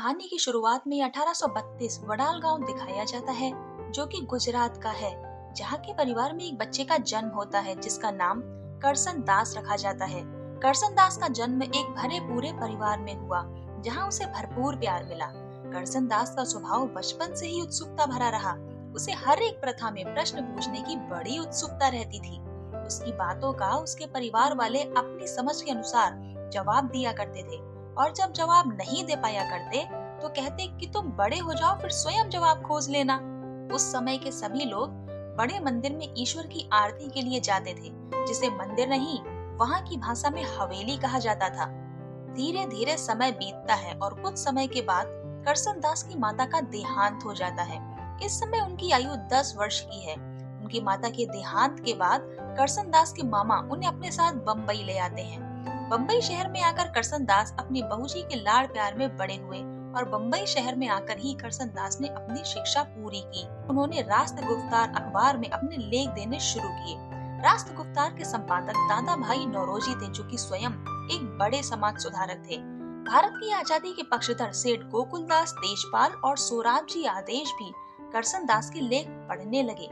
कहानी की शुरुआत में 1832 वडाल गांव दिखाया जाता है, जो कि गुजरात का है, जहाँ के परिवार में एक बच्चे का जन्म होता है जिसका नाम करसन दास रखा जाता है। करसन दास का जन्म एक भरे पूरे परिवार में हुआ, जहाँ उसे भरपूर प्यार मिला। करसन दास का स्वभाव बचपन से ही उत्सुकता भरा रहा। उसे हर एक प्रथा में प्रश्न पूछने की बड़ी उत्सुकता रहती थी। उसकी बातों का उसके परिवार वाले अपनी समझ के अनुसार जवाब दिया करते थे, और जब जवाब नहीं दे पाया करते तो कहते कि तुम बड़े हो जाओ, फिर स्वयं जवाब खोज लेना। उस समय के सभी लोग बड़े मंदिर में ईश्वर की आरती के लिए जाते थे, जिसे मंदिर नहीं, वहाँ की भाषा में हवेली कहा जाता था। धीरे धीरे समय बीतता है और कुछ समय के बाद करसन दास की माता का देहांत हो जाता है। इस समय उनकी आयु 10 वर्ष की है। उनकी माता के देहांत के बाद करसन दास के मामा उन्हें अपने साथ बम्बई ले आते हैं। बम्बई शहर में आकर करसन दास अपनी बहू जी के लाड़ प्यार में बड़े हुए, और बम्बई शहर में आकर ही करसन दास ने अपनी शिक्षा पूरी की। उन्होंने राष्ट्र गुफ्तार अखबार में अपने लेख देने शुरू किए। राष्ट्र गुफ्तार के संपादक दादा भाई नौरोजी थे, जो कि स्वयं एक बड़े समाज सुधारक थे। भारत की आजादी के पक्षधर सेठ गोकुलदास तेजपाल और सोराबजी आदेश भी करसन दास के लेख पढ़ने लगे।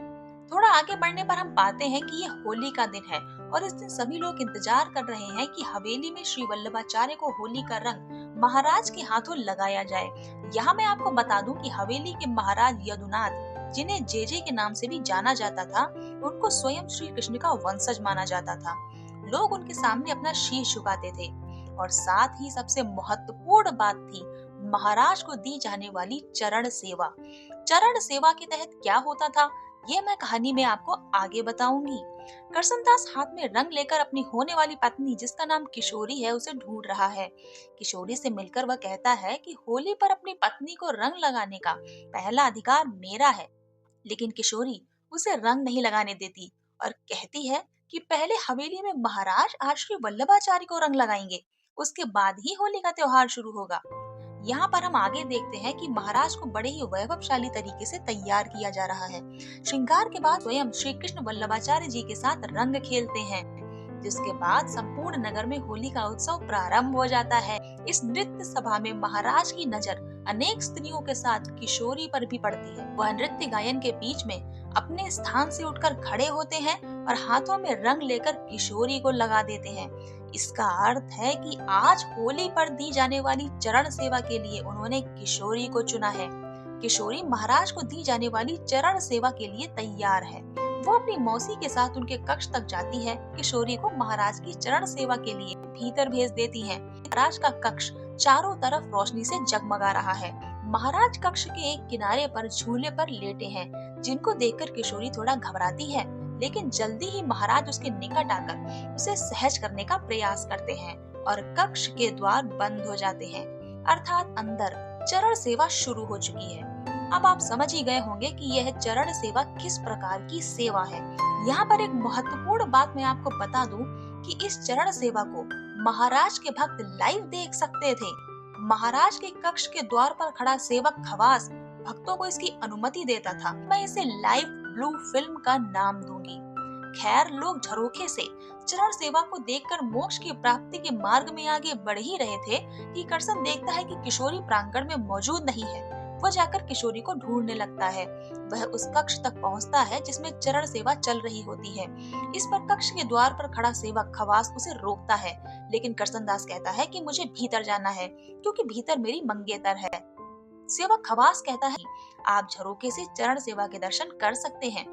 थोड़ा आगे बढ़ने पर हम पाते हैं कि यह होली का दिन है, और इस दिन सभी लोग इंतजार कर रहे हैं कि हवेली में श्री वल्लभाचार्य को होली का रंग महाराज के हाथों लगाया जाए। यहाँ मैं आपको बता दूं कि हवेली के महाराज यदुनाथ, जिन्हें जेजे के नाम से भी जाना जाता था, उनको स्वयं श्री कृष्ण का वंशज माना जाता था। लोग उनके सामने अपना शीश झुकाते थे, और साथ ही सबसे महत्वपूर्ण बात थी महाराज को दी जाने वाली चरण सेवा। चरण सेवा के तहत क्या होता था, ये मैं कहानी में आपको आगे बताऊंगी। करसनदास हाथ में रंग लेकर अपनी होने वाली पत्नी, जिसका नाम किशोरी है, उसे ढूंढ रहा है। किशोरी से मिलकर वह कहता है कि होली पर अपनी पत्नी को रंग लगाने का पहला अधिकार मेरा है। लेकिन किशोरी उसे रंग नहीं लगाने देती और कहती है कि पहले हवेली में महाराज आज श्री वल्लभाचार्य को रंग लगाएंगे, उसके बाद ही होली का त्योहार शुरू होगा। यहाँ पर हम आगे देखते हैं कि महाराज को बड़े ही वैभवशाली तरीके से तैयार किया जा रहा है। श्रृंगार के बाद स्वयं श्री कृष्ण वल्लभाचार्य जी के साथ रंग खेलते हैं, जिसके बाद संपूर्ण नगर में होली का उत्सव प्रारंभ हो जाता है। इस नृत्य सभा में महाराज की नजर अनेक स्त्रियों के साथ किशोरी पर भी पड़ती है। वह नृत्य गायन के बीच में अपने स्थान से उठकर खड़े होते हैं और हाथों में रंग लेकर किशोरी को लगा देते हैं। इसका अर्थ है कि आज होली पर दी जाने वाली चरण सेवा के लिए उन्होंने किशोरी को चुना है। किशोरी महाराज को दी जाने वाली चरण सेवा के लिए तैयार है। वो अपनी मौसी के साथ उनके कक्ष तक जाती है। किशोरी को महाराज की चरण सेवा के लिए भीतर भेज देती है। महाराज का कक्ष चारों तरफ रोशनी से जगमगा रहा है। महाराज कक्ष के एक किनारे पर झूले पर लेटे हैं, जिनको देखकर किशोरी थोड़ा घबराती है, लेकिन जल्दी ही महाराज उसके निकट आकर उसे सहज करने का प्रयास करते हैं और कक्ष के द्वार बंद हो जाते हैं, अर्थात अंदर चरण सेवा शुरू हो चुकी है। अब आप समझ ही गए होंगे कि यह चरण सेवा किस प्रकार की सेवा है। यहाँ पर एक महत्वपूर्ण बात मैं आपको बता दूं कि इस चरण सेवा को महाराज के भक्त लाइव देख सकते थे। महाराज के कक्ष के द्वार पर खड़ा सेवक खवास भक्तों को इसकी अनुमति देता था। मैं इसे लाइव ब्लू फिल्म का नाम दूंगी। खैर, लोग झरोखे से चरण सेवा को देखकर मोक्ष की प्राप्ति के मार्ग में आगे बढ़ ही रहे थे कि करसन देखता है कि किशोरी प्रांगण में मौजूद नहीं है। वह जाकर किशोरी को ढूंढने लगता है। वह उस कक्ष तक पहुंचता है जिसमें चरण सेवा चल रही होती है। इस पर कक्ष के द्वार पर खड़ा सेवक खवास उसे रोकता है, लेकिन करसन दास कहता है कि मुझे भीतर जाना है, क्योंकि भीतर मेरी मंगेतर है। सेवक खवास कहता है आप झरोखे से चरण सेवा के दर्शन कर सकते हैं।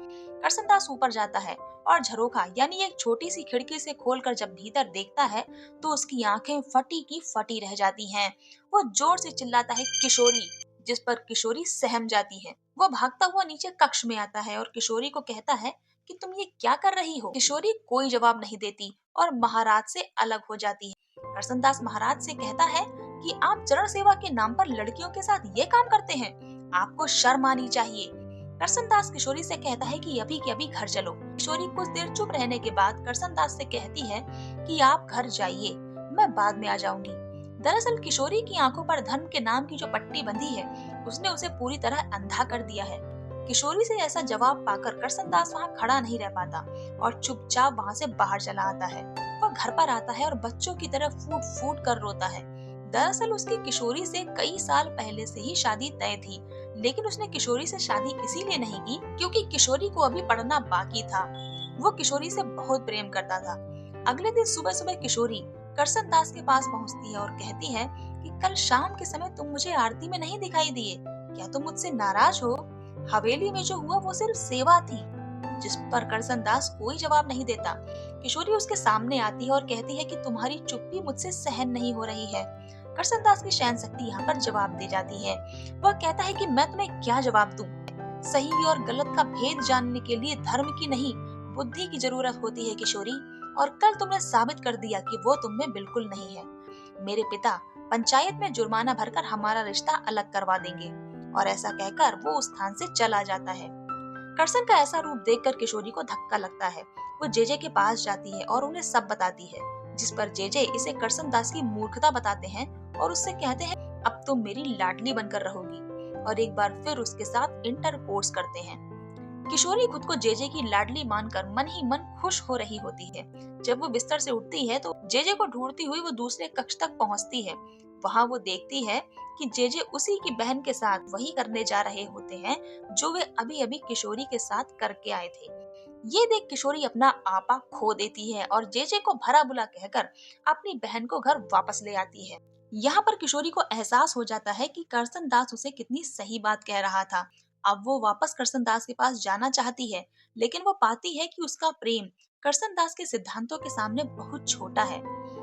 करसन दास ऊपर जाता है और झरोखा यानी एक छोटी सी खिड़की से खोलकर जब भीतर देखता है तो उसकी आंखें फटी की फटी रह जाती हैं। वो जोर से चिल्लाता है किशोरी, जिस पर किशोरी सहम जाती है। वो भागता हुआ नीचे कक्ष में आता है और किशोरी को कहता है कि तुम ये क्या कर रही हो। किशोरी कोई जवाब नहीं देती और महाराज से अलग हो जाती है। करसन दास महाराज से कहता है कि आप चरण सेवा के नाम पर लड़कियों के साथ ये काम करते हैं, आपको शर्म आनी चाहिए। करसन दास किशोरी से कहता है कि अभी के अभी घर चलो। किशोरी कुछ देर चुप रहने के बाद करसन दास से कहती है कि आप घर जाइए, मैं बाद में आ जाऊंगी। दरअसल किशोरी की आंखों पर धर्म के नाम की जो पट्टी बंधी है, उसने उसे पूरी तरह अंधा कर दिया है। किशोरी से ऐसा जवाब पाकर करसन दास वहाँ खड़ा नहीं रह पाता और चुपचाप वहाँ से बाहर चला आता है। वह घर पर आता है और बच्चों की तरह फूट फूट कर रोता है। दरअसल उसकी किशोरी से कई साल पहले से ही शादी तय थी, लेकिन उसने किशोरी से शादी इसीलिए नहीं की क्योंकि किशोरी को अभी पढ़ना बाकी था। वो किशोरी से बहुत प्रेम करता था। अगले दिन सुबह सुबह किशोरी करसन दास के पास पहुंचती है और कहती है कि कल शाम के समय तुम मुझे आरती में नहीं दिखाई दिए, क्या तुम मुझसे नाराज हो? हवेली में जो हुआ वो सिर्फ सेवा थी। जिस पर करसन दास कोई जवाब नहीं देता। किशोरी उसके सामने आती है और कहती है कि तुम्हारी चुप्पी मुझसे सहन नहीं हो रही है। करसन दास की सहन शक्ति यहाँ पर जवाब दे जाती है। वह कहता है कि मैं तुम्हें क्या जवाब दूं? सही और गलत का भेद जानने के लिए धर्म की नहीं, बुद्धि की जरूरत होती है किशोरी, और कल तुमने साबित कर दिया कि वो तुम में बिल्कुल नहीं है। मेरे पिता पंचायत में जुर्माना भरकर हमारा रिश्ता अलग करवा देंगे। और ऐसा कहकर वो उस स्थान से चला जाता है। करसन का ऐसा रूप देखकर किशोरी को धक्का लगता है। वो जेजे के पास जाती है और उन्हें सब बताती है, जिस पर जेजे इसे करसन दास की मूर्खता बताते हैं और उससे कहते हैं अब तुम मेरी लाडली बनकर रहोगी, और एक बार फिर उसके साथ इंटरकोर्स करते हैं। किशोरी खुद को जेजे की लाडली मानकर मन ही मन खुश हो रही होती है। जब वो बिस्तर से उठती है तो जेजे को ढूंढती हुई वो दूसरे कक्ष तक पहुंचती है। वहां वो देखती है कि जेजे उसी की बहन के साथ वही करने जा रहे होते हैं जो वे अभी अभी किशोरी के साथ करके आए थे। ये देख किशोरी अपना आपा खो देती है और जेजे को भला बुरा कहकर अपनी बहन को घर वापस ले आती है। यहाँ पर किशोरी को एहसास हो जाता है कि करसन दास उसे कितनी सही बात कह रहा था। अब वो वापस करसन दास के पास जाना चाहती है, लेकिन वो पाती है कि उसका प्रेम करसन दास के सिद्धांतों के सामने बहुत छोटा है।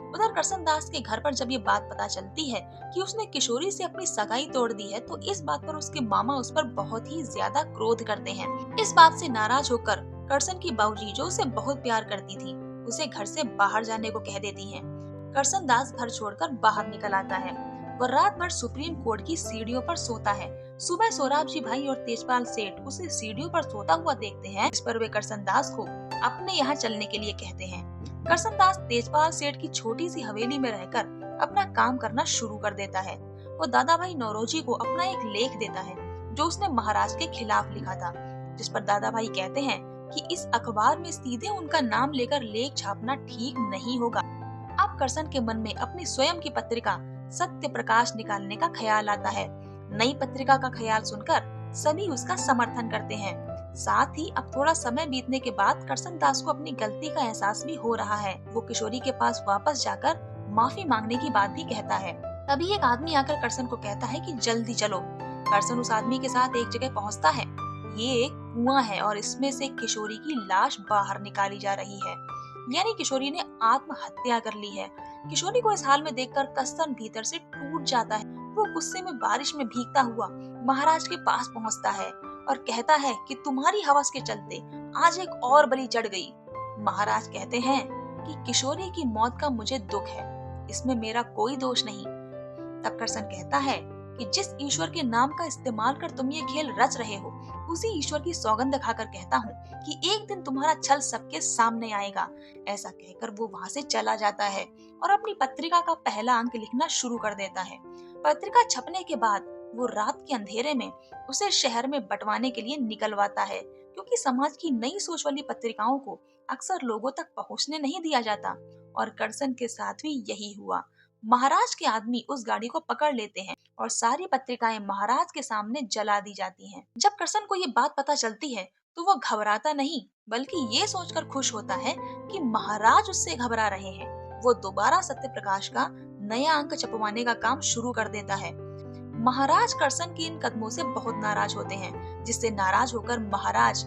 उधर करसन दास के घर पर जब ये बात पता चलती है कि उसने किशोरी से अपनी सगाई तोड़ दी है, तो इस बात पर उसके मामा उस पर बहुत ही ज्यादा क्रोध करते हैं। इस बात से नाराज होकर करसन की बाऊजी, जो उसे बहुत प्यार करती थी, उसे घर से बाहर जाने को कह देती हैं। करसन दास घर छोड़कर बाहर निकल आता है। वह रात भर सुप्रीम कोर्ट की सीढ़ियों पर सोता है। सुबह सोराबजी भाई और तेजपाल सेठ उसे सीढ़ियों पर सोता हुआ देखते हैं, इस पर वे करसन दास को अपने यहाँ चलने के लिए कहते हैं। करसन दास तेजपाल सेठ की छोटी सी हवेली में रहकर अपना काम करना शुरू कर देता है। वो दादा भाई नौरोजी को अपना एक लेख देता है जो उसने महाराज के खिलाफ लिखा था, जिस पर दादा भाई कहते हैं कि इस अखबार में सीधे उनका नाम लेकर लेख छापना ठीक नहीं होगा। अब करसन के मन में अपनी स्वयं की पत्रिका सत्य प्रकाश निकालने का ख्याल आता है। नई पत्रिका का ख्याल सुनकर सभी उसका समर्थन करते हैं। साथ ही अब थोड़ा समय बीतने के बाद करसन दास को अपनी गलती का एहसास भी हो रहा है। वो किशोरी के पास वापस जाकर माफी मांगने की बात भी कहता है। तभी एक आदमी आकर करसन को कहता है कि जल्दी चलो। करसन उस आदमी के साथ एक जगह पहुंचता है। ये एक कुआं है और इसमें से किशोरी की लाश बाहर निकाली जा रही है, यानी किशोरी ने आत्महत्या कर ली है। किशोरी को इस हाल में देखकर करसन भीतर से टूट जाता है। वो गुस्से में बारिश में भीगता हुआ महाराज के पास पहुंचता है और कहता है कि तुम्हारी हवस के चलते आज एक और बलि चढ़ गई। महाराज कहते हैं कि किशोरी की मौत का मुझे दुख है, इसमें मेरा कोई दोष नहीं। तब करसन कहता है कि जिस ईश्वर के नाम का इस्तेमाल कर तुम ये खेल रच रहे हो, उसी ईश्वर की सौगंध खाकर कहता हूँ कि एक दिन तुम्हारा छल सबके सामने आएगा। ऐसा कहकर वो वहाँ से चला जाता है और अपनी पत्रिका का पहला अंक लिखना शुरू कर देता है। पत्रिका छपने के बाद वो रात के अंधेरे में उसे शहर में बंटवाने के लिए निकलवाता है, क्योंकि समाज की नई सोच वाली पत्रिकाओं को अक्सर लोगों तक पहुँचने नहीं दिया जाता। और करसन के साथ भी यही हुआ। महाराज के आदमी उस गाड़ी को पकड़ लेते हैं और सारी पत्रिकाएं महाराज के सामने जला दी जाती हैं। जब करसन को ये बात पता चलती है तो वो घबराता नहीं, बल्कि ये सोचकर खुश होता है कि महाराज उससे घबरा रहे हैं। वो दोबारा सत्य प्रकाश का नया अंक छपवाने का काम शुरू कर देता है। महाराज करसन के इन कदमों से बहुत नाराज होते हैं, जिससे नाराज होकर महाराज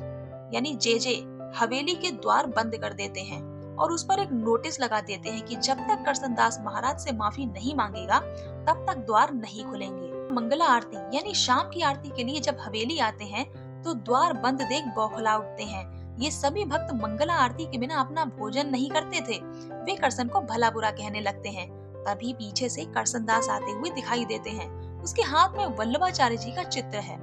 यानी जेजे हवेली के द्वार बंद कर देते हैं और उस पर एक नोटिस लगा देते हैं कि जब तक करसन दास महाराज से माफी नहीं मांगेगा तब तक द्वार नहीं खुलेंगे। मंगला आरती यानी शाम की आरती के लिए जब हवेली आते हैं तो द्वार बंद देख बौखला उठते हैं। ये सभी भक्त मंगला आरती के बिना अपना भोजन नहीं करते थे। वे करसन को भला बुरा कहने लगते हैं। तभी पीछे से करसन दास आते हुए दिखाई देते हैं। उसके हाथ में वल्लभाचार्य जी का चित्र है।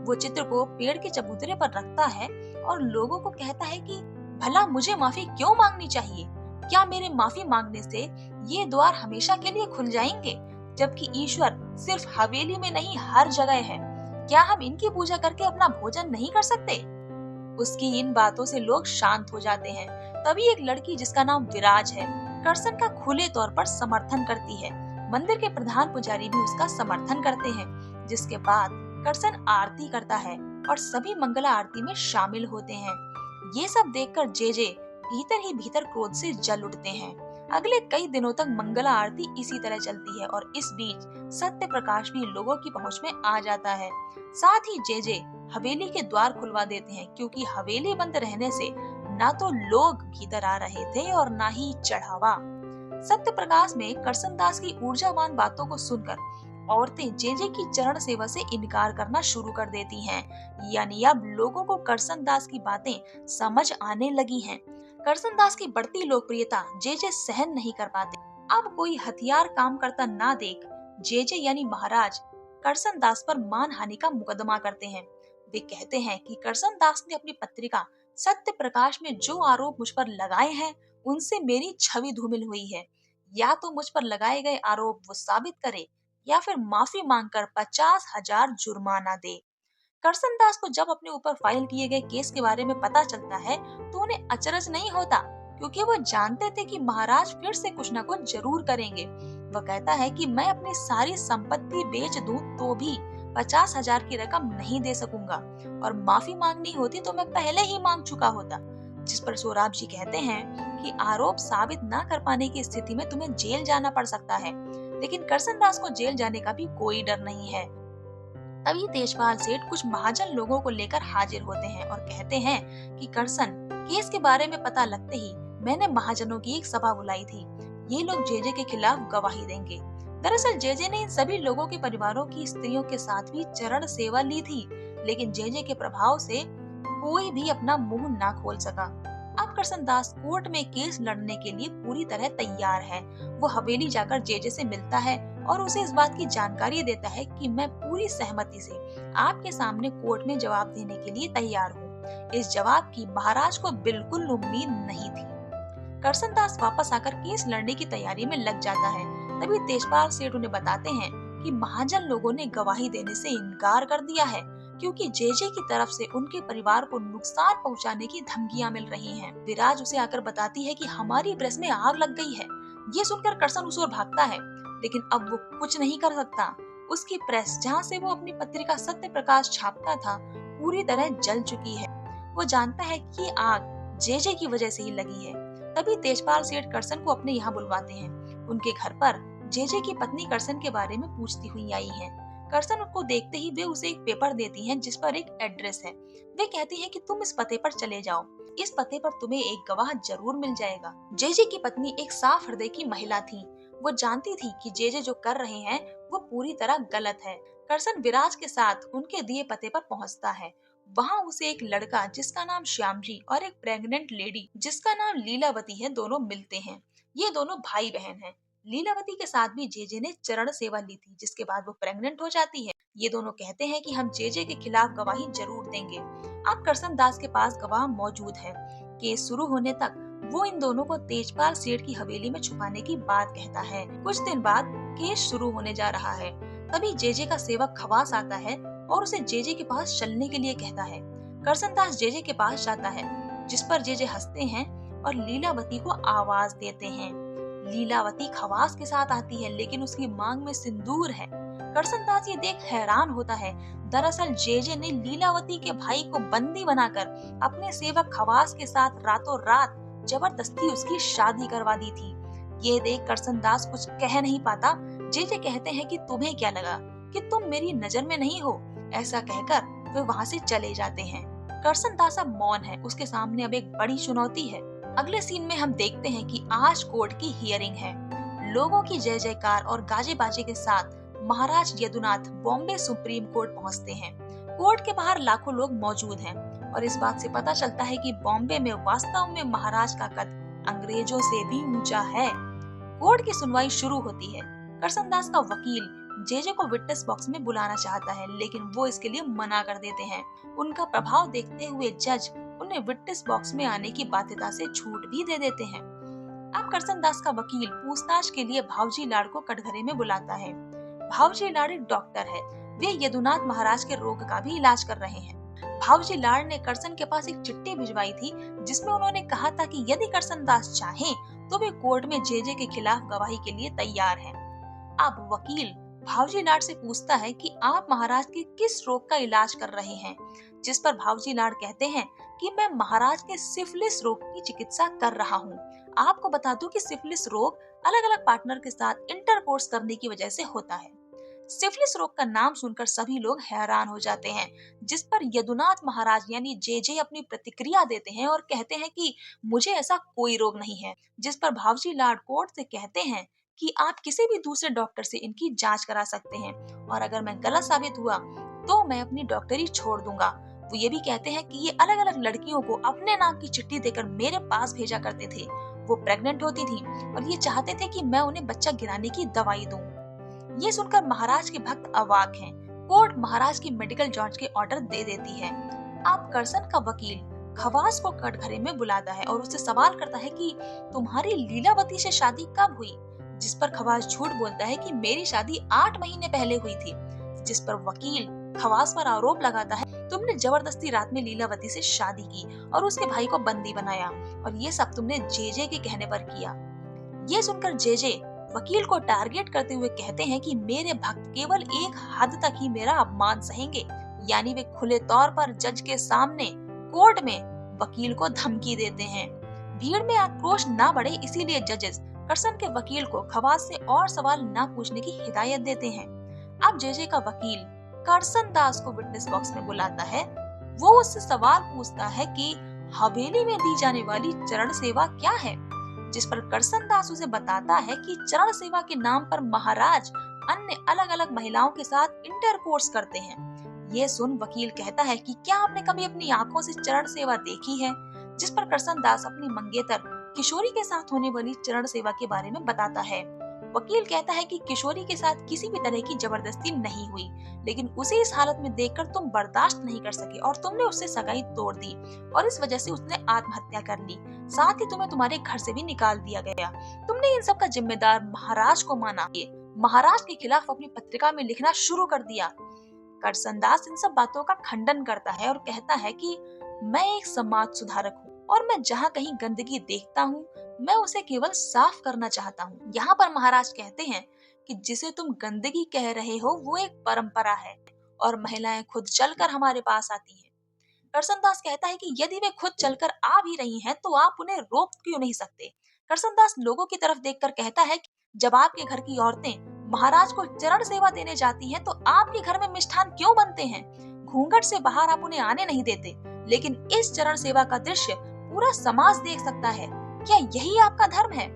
वो चित्र को पेड़ के चबूतरे पर रखता है और लोगों को कहता है कि भला मुझे माफी क्यों मांगनी चाहिए? क्या मेरे माफी मांगने से ये द्वार हमेशा के लिए खुल जाएंगे, जबकि ईश्वर सिर्फ हवेली में नहीं हर जगह है? क्या हम इनकी पूजा करके अपना भोजन नहीं कर सकते? उसकी इन बातों से लोग शांत हो जाते हैं। तभी एक लड़की जिसका नाम विराज है करसन का खुले तौर पर समर्थन करती है। मंदिर के प्रधान पुजारी भी उसका समर्थन करते हैं, जिसके बाद करसन आरती करता है और सभी मंगला आरती में शामिल होते हैं। ये सब देखकर जेजे भीतर ही भीतर क्रोध से जल उठते हैं। अगले कई दिनों तक मंगला आरती इसी तरह चलती है और इस बीच सत्य प्रकाश भी लोगों की पहुंच में आ जाता है। साथ ही जेजे हवेली के द्वार खुलवा देते हैं, क्योंकि हवेली बंद रहने से ना तो लोग भीतर आ रहे थे और ना ही चढ़ावा। सत्य प्रकाश में करसन दास की ऊर्जावान बातों को सुनकर औरतें जेजे की चरण सेवा से इनकार करना शुरू कर देती हैं। यानी अब लोगों को करसन दास की बातें समझ आने लगी हैं। करसन दास की बढ़ती लोकप्रियता जेजे सहन नहीं कर पाते। अब कोई हथियार काम करता ना देख जेजे यानी महाराज करसन दास पर मानहानि का मुकदमा करते हैं। वे कहते हैं कि करसन दास ने अपनी पत्रिका सत्य प्रकाश में जो आरोप मुझ पर लगाए हैं, उनसे मेरी छवि धूमिल हुई है। या तो मुझ पर लगाए गए आरोप वो साबित करे या फिर माफी मांगकर 50,000 जुर्माना दे। करसन दास को जब अपने ऊपर फाइल किए गए केस के बारे में पता चलता है तो उन्हें अचरज नहीं होता, क्योंकि वो जानते थे कि महाराज फिर से कुछ न कुछ जरूर करेंगे। वह कहता है कि मैं अपनी सारी संपत्ति बेच दूं तो भी 50,000 की रकम नहीं दे सकूंगा, और माफी मांगनी होती तो मैं पहले ही मांग चुका होता। जिस पर सोराब जी कहते हैं कि आरोप साबित न कर पाने की स्थिति में तुम्हें जेल जाना पड़ सकता है, लेकिन करसन दास को जेल जाने का भी कोई डर नहीं है। तभी तेजपाल सेठ कुछ महाजन लोगों को लेकर हाजिर होते हैं और कहते हैं कि करसन, केस के बारे में पता लगते ही मैंने महाजनों की एक सभा बुलाई थी। ये लोग जेजे के खिलाफ गवाही देंगे। दरअसल जेजे ने इन सभी लोगों के परिवारों की स्त्रियों के साथ भी चरण सेवा ली थी, लेकिन जेजे के प्रभाव से कोई भी अपना मुंह ना खोल सका। अब करसन दास कोर्ट में केस लड़ने के लिए पूरी तरह तैयार है। वो हवेली जाकर जेजे से मिलता है और उसे इस बात की जानकारी देता है कि मैं पूरी सहमति से आपके सामने कोर्ट में जवाब देने के लिए तैयार हूँ। इस जवाब की महाराज को बिल्कुल उम्मीद नहीं थी। करसन दास वापस आकर केस लड़ने की तैयारी में लग जाता है। तभी तेजपाल सेठ उन्हें बताते हैं कि महाजन लोगों ने गवाही देने से इनकार कर दिया है, क्योंकि जेजे की तरफ से उनके परिवार को नुकसान पहुंचाने की धमकियां मिल रही हैं। विराज उसे आकर बताती है कि हमारी प्रेस में आग लग गई है। ये सुनकर करसन उस ओर भागता है, लेकिन अब वो कुछ नहीं कर सकता। उसकी प्रेस, जहाँ से वो अपनी पत्रिका सत्य प्रकाश छापता था, पूरी तरह जल चुकी है। वो जानता है कि ये आग जेजे की वजह से ही लगी है। तभी तेजपाल सेठ करसन को अपने यहाँ बुलवाते हैं। उनके घर पर जेजे की पत्नी करसन के बारे में पूछती हुई आई है। करसन उनको देखते ही वे उसे एक पेपर देती हैं, जिस पर एक एड्रेस है। वे कहती है कि तुम इस पते पर चले जाओ, इस पते पर तुम्हें एक गवाह जरूर मिल जाएगा। जेजे की पत्नी एक साफ हृदय की महिला थी। वो जानती थी कि जेजे जो कर रहे हैं वो पूरी तरह गलत है। करसन विराज के साथ उनके दिए पते पर पहुंचता है। वहाँ उसे एक लड़का जिसका नाम श्याम जी और एक प्रेग्नेंट लेडी जिसका नाम लीलावती है, दोनों मिलते हैं। ये दोनों भाई बहन हैं। लीलावती के साथ भी जेजे ने चरण सेवा ली थी, जिसके बाद वो प्रेग्नेंट हो जाती है। ये दोनों कहते हैं कि हम जेजे के खिलाफ गवाही जरूर देंगे। अब करसन दास के पास गवाह मौजूद है। केस शुरू होने तक वो इन दोनों को तेजपाल सेठ की हवेली में छुपाने की बात कहता है। कुछ दिन बाद केस शुरू होने जा रहा है। तभी जेजे का सेवक खवास आता है और उसे जेजे के पास चलने के लिए कहता है। करसन दास जेजे के पास जाता है, जिस पर जेजे हंसते हैं और लीलावती को आवाज देते हैं। लीलावती खवास के साथ आती है, लेकिन उसकी मांग में सिंदूर है। करसन दास ये देख हैरान होता है। दरअसल जेजे ने लीलावती के भाई को बंदी बनाकर अपने सेवक खवास के साथ रातों रात जबरदस्ती उसकी शादी करवा दी थी। ये देख करसन दास कुछ कह नहीं पाता। जेजे कहते हैं कि तुम्हें क्या लगा कि तुम मेरी नजर में नहीं हो। ऐसा कहकर वे वहाँ से चले जाते हैं। करसन दास अब मौन है। उसके सामने अब एक बड़ी चुनौती है। अगले सीन में हम देखते हैं कि आज कोर्ट की हियरिंग है। लोगों की जय जयकार और गाजे बाजे के साथ महाराज यदुनाथ बॉम्बे सुप्रीम कोर्ट पहुंचते हैं। कोर्ट के बाहर लाखों लोग मौजूद हैं और इस बात से पता चलता है कि बॉम्बे में वास्तव में महाराज का कद अंग्रेजों से भी ऊंचा है। कोर्ट की सुनवाई शुरू होती है। करसन दास का वकील जेजे को विटनेस बॉक्स में बुलाना चाहता है, लेकिन वो इसके लिए मना कर देते हैं। उनका प्रभाव देखते हुए जज उन्हें विटनेस बॉक्स में आने की बाध्यता से छूट भी दे देते हैं। अब करसन दास का वकील पूछताछ के लिए भावजी लाड़ को कटघरे में बुलाता है। भावजी लाड़ एक डॉक्टर है। वे यदुनाथ महाराज के रोग का भी इलाज कर रहे हैं। भावजी लाड़ ने करसन के पास एक चिट्ठी भिजवाई थी, जिसमें उन्होंने कहा था कि यदि करसन दास चाहें तो वे कोर्ट में जेजे के खिलाफ गवाही के लिए तैयार हैं। अब वकील भावजी लाड से पूछता है कि आप महाराज के किस रोग का इलाज कर रहे हैं, जिस पर भावजी लाड कहते हैं कि मैं महाराज के सिफिलिस रोग की चिकित्सा कर रहा हूँ। आपको बता दूं कि सिफिलिस रोग अलग अलग पार्टनर के साथ इंटरकोर्स करने की वजह से होता है। सिफिलिस रोग का नाम सुनकर सभी लोग हैरान हो जाते हैं, जिस पर यदुनाथ महाराज यानी जेजे अपनी प्रतिक्रिया देते हैं और कहते हैं कि मुझे ऐसा कोई रोग नहीं है। जिस पर भावजी लाड कोर्ट से कहते हैं कि आप किसी भी दूसरे डॉक्टर से इनकी जांच करा सकते हैं और अगर मैं गलत साबित हुआ तो मैं अपनी डॉक्टरी छोड़ दूंगा। वो ये भी कहते हैं कि ये अलग अलग लड़कियों को अपने नाम की चिट्ठी देकर मेरे पास भेजा करते थे। वो प्रेग्नेंट होती थी और ये चाहते थे कि मैं उन्हें बच्चा गिराने की दवाई दूं। ये सुनकर महाराज के भक्त अवाक हैं। कोर्ट महाराज की मेडिकल जांच के ऑर्डर दे देती है। अब करसन का वकील खवास को कटघरे में बुलाता है और उससे सवाल करता है कि तुम्हारी लीलावती से शादी कब हुई, जिस पर खवास झूठ बोलता है कि मेरी शादी 8 महीने पहले हुई थी। जिस पर वकील खवास पर आरोप लगाता है तुमने जबरदस्ती रात में लीलावती से शादी की और उसके भाई को बंदी बनाया और ये सब तुमने जेजे के कहने पर किया। ये सुनकर जेजे वकील को टारगेट करते हुए कहते हैं कि मेरे भक्त केवल एक हद तक ही मेरा अपमान सहेंगे, यानी वे खुले तौर पर जज के सामने कोर्ट में वकील को धमकी देते हैं। भीड़ में आक्रोश ना बढ़े इसीलिए जजेस करसन के वकील को खवास से और सवाल न पूछने की हिदायत देते हैं। अब जेजे का वकील करसन दास को विटनेस बॉक्स में बुलाता है। वो उससे सवाल पूछता है कि हवेली में दी जाने वाली चरण सेवा क्या है, जिस पर करसन दास उसे बताता है कि चरण सेवा के नाम पर महाराज अन्य अलग अलग महिलाओं के साथ इंटरकोर्स करते हैं। ये सुन वकील कहता है कि क्या आपने कभी अपनी आंखों से चरण सेवा देखी है, जिस पर करसन दास अपनी मंगेतर किशोरी के साथ होने वाली चरण सेवा के बारे में बताता है। वकील कहता है कि किशोरी के साथ किसी भी तरह की जबरदस्ती नहीं हुई, लेकिन उसे इस हालत में देखकर तुम बर्दाश्त नहीं कर सके और तुमने उससे सगाई तोड़ दी और इस वजह से उसने आत्महत्या कर ली। साथ ही तुम्हें तुम्हारे घर से भी निकाल दिया गया। तुमने इन सब का जिम्मेदार महाराज को माना। महाराज के खिलाफ अपनी पत्रिका में लिखना शुरू कर दिया। करसन दास इन सब बातों का खंडन करता है और कहता है कि मैं एक समाज सुधारक हूँ और मैं जहाँ कहीं गंदगी देखता हूँ मैं उसे केवल साफ करना चाहता हूँ। यहाँ पर महाराज कहते हैं कि जिसे तुम गंदगी कह रहे हो वो एक परंपरा है और महिलाएं खुद चलकर हमारे पास आती हैं। करसन दास कहता है कि यदि वे खुद चलकर आ भी रही हैं तो आप उन्हें रोक क्यों नहीं सकते। करसन दास लोगों की तरफ देखकर कहता है कि जब आपके घर की औरतें महाराज को चरण सेवा देने जाती हैं तो आपके घर में मिष्ठान क्यों बनते हैं। घूंघट से बाहर आप उन्हें आने नहीं देते, लेकिन इस चरण सेवा का दृश्य पूरा समाज देख सकता है। क्या यही आपका धर्म है।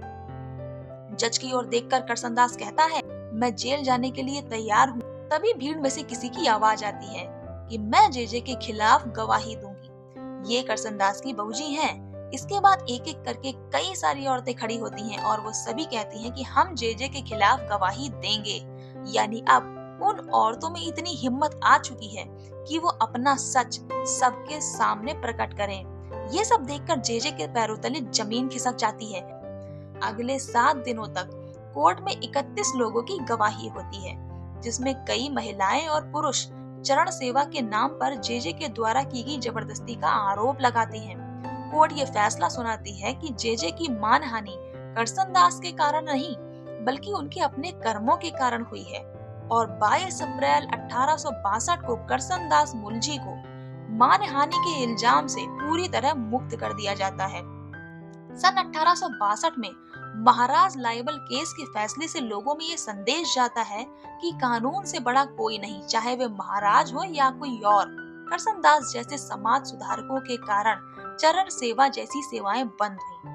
जज की ओर देखकर करसन दास कहता है मैं जेल जाने के लिए तैयार हूँ। तभी भीड़ में से किसी की आवाज आती है कि मैं जेजे के खिलाफ गवाही दूंगी। ये करसन दास की बहूजी हैं। इसके बाद एक एक करके कई सारी औरतें खड़ी होती हैं और वो सभी कहती हैं कि हम जेजे के खिलाफ गवाही देंगे। यानी अब उन औरतों में इतनी हिम्मत आ चुकी है कि वो अपना सच सबके सामने प्रकट करें। ये सब देखकर जेजे के पैरों तले जमीन खिसक जाती है। अगले 7 दिनों तक कोर्ट में 31 लोगों की गवाही होती है, जिसमें कई महिलाएं और पुरुष चरण सेवा के नाम पर जेजे के द्वारा की गई जबरदस्ती का आरोप लगाते हैं। कोर्ट ये फैसला सुनाती है कि जेजे की मानहानि करसन दास के कारण नहीं बल्कि उनके अपने कर्मों के कारण हुई है और 22 अप्रैल 1862 को करसन दास मुलजी को मानहानि के इल्जाम से पूरी तरह मुक्त कर दिया जाता है। सन 1862 में महाराज लाइबल केस के फैसले से लोगों में ये संदेश जाता है कि कानून से बड़ा कोई नहीं, चाहे वे महाराज हो या कोई और। करसन दास जैसे समाज सुधारकों के कारण चरण सेवा जैसी सेवाएं बंद हुई।